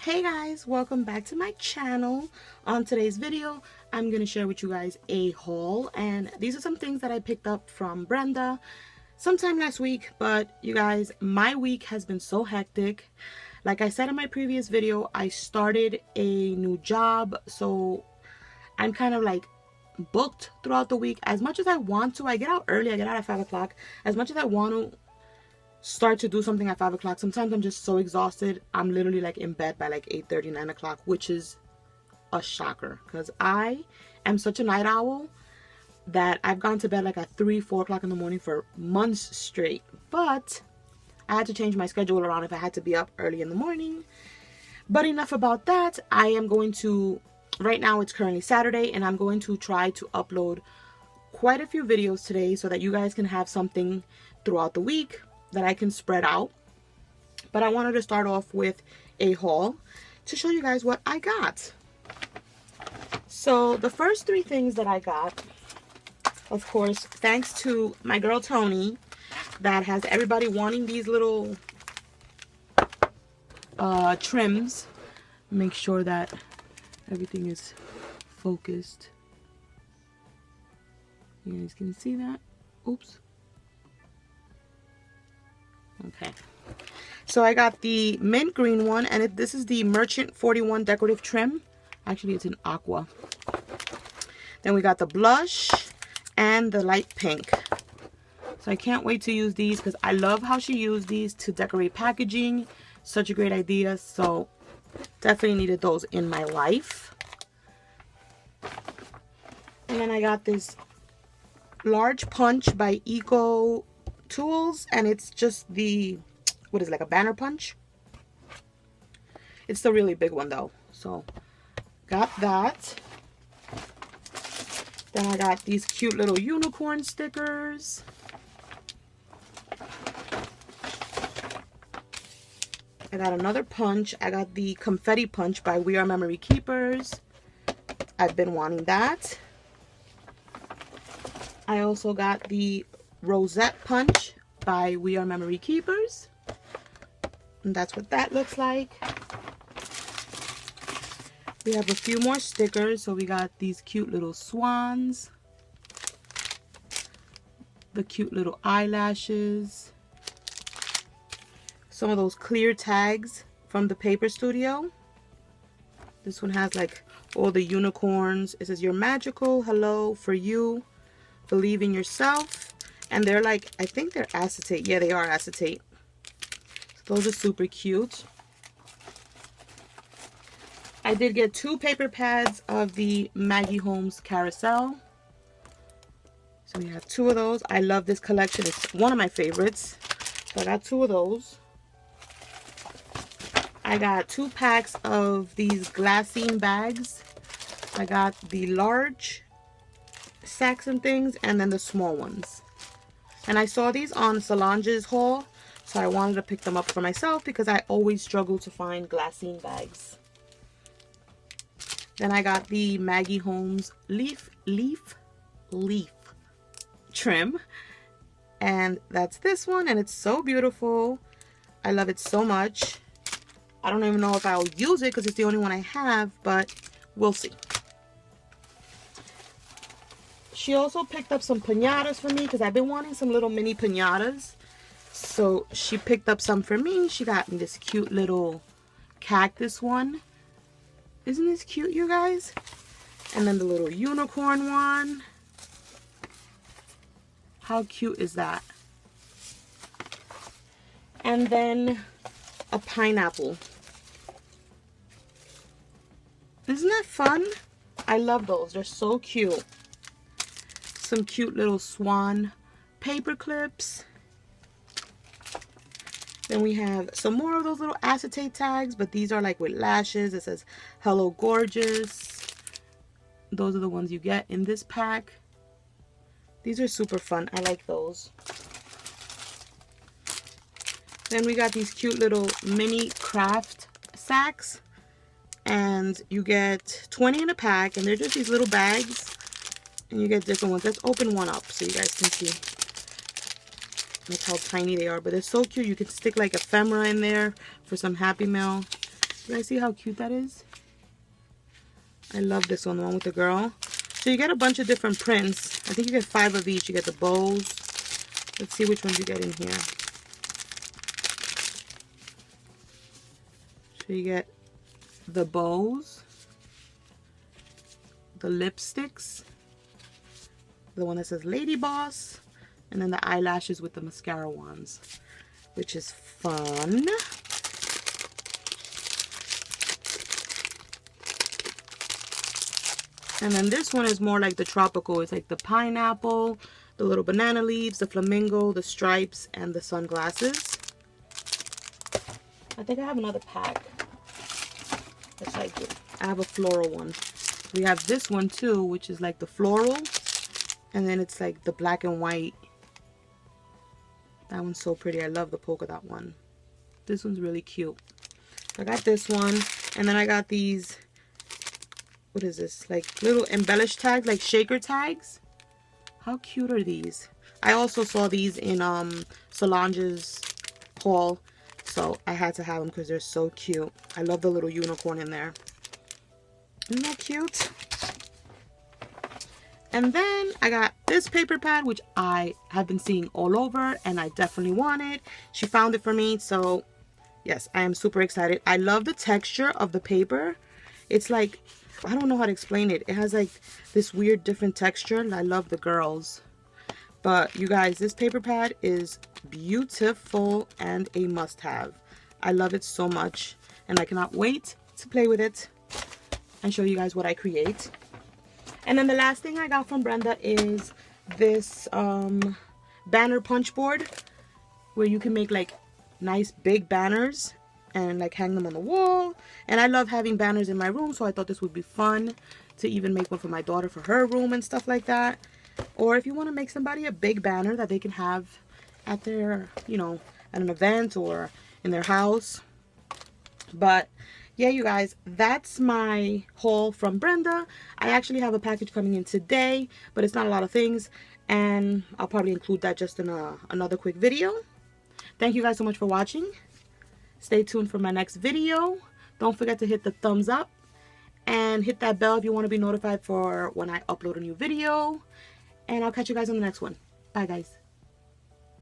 Hey guys, welcome back to my channel. On today's video, I'm going to share with you guys a haul, and these are some things that I picked up from Brenda sometime last week. But you guys, my week has been so hectic. Like I said in my previous video, I started a new job, so I'm kind of like booked throughout the week. As much as I want to, I get out early, I get out at 5 o'clock. As much as I want to start to do something at 5 o'clock, sometimes I'm just so exhausted I'm literally like in bed by like 8:30, 9 o'clock, which is a shocker because I am such a night owl that I've gone to bed like at 3, 4 o'clock in the morning for months straight. But I had to change my schedule around if I had to be up early in the morning. But enough about that. I am going to, right now it's currently Saturday, and I'm going to try to upload quite a few videos today so that you guys can have something throughout the week that I can spread out. But I wanted to start off with a haul to show you guys what I got. So the first 3 things that I got, of course, thanks to my girl Tony, that has everybody wanting these little trims. Make sure that everything is focused. You guys can see that. Oops. Okay, so I got the mint green one, and this is the Merchant 41 decorative trim. Actually, it's in aqua. Then we got the blush and the light pink. So I can't wait to use these because I love how she used these to decorate packaging. Such a great idea. So definitely needed those in my life. And then I got this large punch by Eco Tools, and it's just the, what is it, like a banner punch? It's the really big one though. So got that. Then I got these cute little unicorn stickers. I got another punch. I got the confetti punch by We Are Memory Keepers. I've been wanting that. I also got the Rosette punch by We Are Memory Keepers, and that's what that looks like. We have a few more stickers. So we got these cute little swans, the cute little eyelashes, some of those clear tags from the Paper Studio. This one has like all the unicorns. It says, "You're magical, hello, for you, believe in yourself." And they're like, I think they're acetate. Yeah, they are acetate. So those are super cute. I did get 2 paper pads of the Maggie Holmes Carousel. So we have 2 of those. I love this collection. It's one of my favorites. So I got 2 of those. I got 2 packs of these glassine bags. I got the large sacks and things, and then the small ones. And I saw these on Solange's haul, so I wanted to pick them up for myself because I always struggle to find glassine bags. Then I got the Maggie Holmes leaf trim, and that's this one, and it's so beautiful. I love it so much. I don't even know if I'll use it because it's the only one I have, but we'll see. She also picked up some piñatas for me because I've been wanting some little mini piñatas. So she picked up some for me. She got me this cute little cactus one. Isn't this cute, you guys? And then the little unicorn one. How cute is that? And then a pineapple. Isn't that fun? I love those. They're so cute. Some cute little swan paper clips. Then we have some more of those little acetate tags, but these are like with lashes. It says, "Hello, gorgeous." Those are the ones you get in this pack. These are super fun. I like those. Then we got these cute little mini craft sacks, and you get 20 in a pack, and they're just these little bags. And you get different ones. Let's open one up so you guys can see. Look how tiny they are. But they're so cute. You can stick like ephemera in there for some Happy Mail. You guys see how cute that is? I love this one, the one with the girl. So you get a bunch of different prints. I think you get 5 of each. You get the bows. Let's see which ones you get in here. So you get the bows, the lipsticks, the one that says Lady Boss, and then the eyelashes with the mascara ones, which is fun. And then this one is more like the tropical. It's like the pineapple, the little banana leaves, the flamingo, the stripes, and the sunglasses. I think I have another pack. It's like, I have a floral one. We have this one too, which is like the floral. And then it's like the black and white. That one's so pretty. I love the polka dot one. This one's really cute. I got this one. And then I got these, what is this? Like little embellish tags, like shaker tags. How cute are these? I also saw these in Solange's haul. So I had to have them because they're so cute. I love the little unicorn in there. Isn't that cute? And then I got this paper pad, which I have been seeing all over and I definitely want it. She found it for me, so yes, I am super excited. I love the texture of the paper. It's like, I don't know how to explain it. It has like this weird different texture. I love the girls. But you guys, this paper pad is beautiful and a must-have. I love it so much and I cannot wait to play with it and show you guys what I create. And then the last thing I got from Brenda is this banner punch board where you can make like nice big banners and like hang them on the wall. And I love having banners in my room, so I thought this would be fun to even make one for my daughter for her room and stuff like that. Or if you want to make somebody a big banner that they can have at their, you know, at an event or in their house. But yeah, you guys, that's my haul from Brenda. I actually have a package coming in today, but it's not a lot of things, and I'll probably include that just in another quick video. Thank you guys so much for watching. Stay tuned for my next video. Don't forget to hit the thumbs up and hit that bell if you want to be notified for when I upload a new video. And I'll catch you guys on the next one. Bye, guys.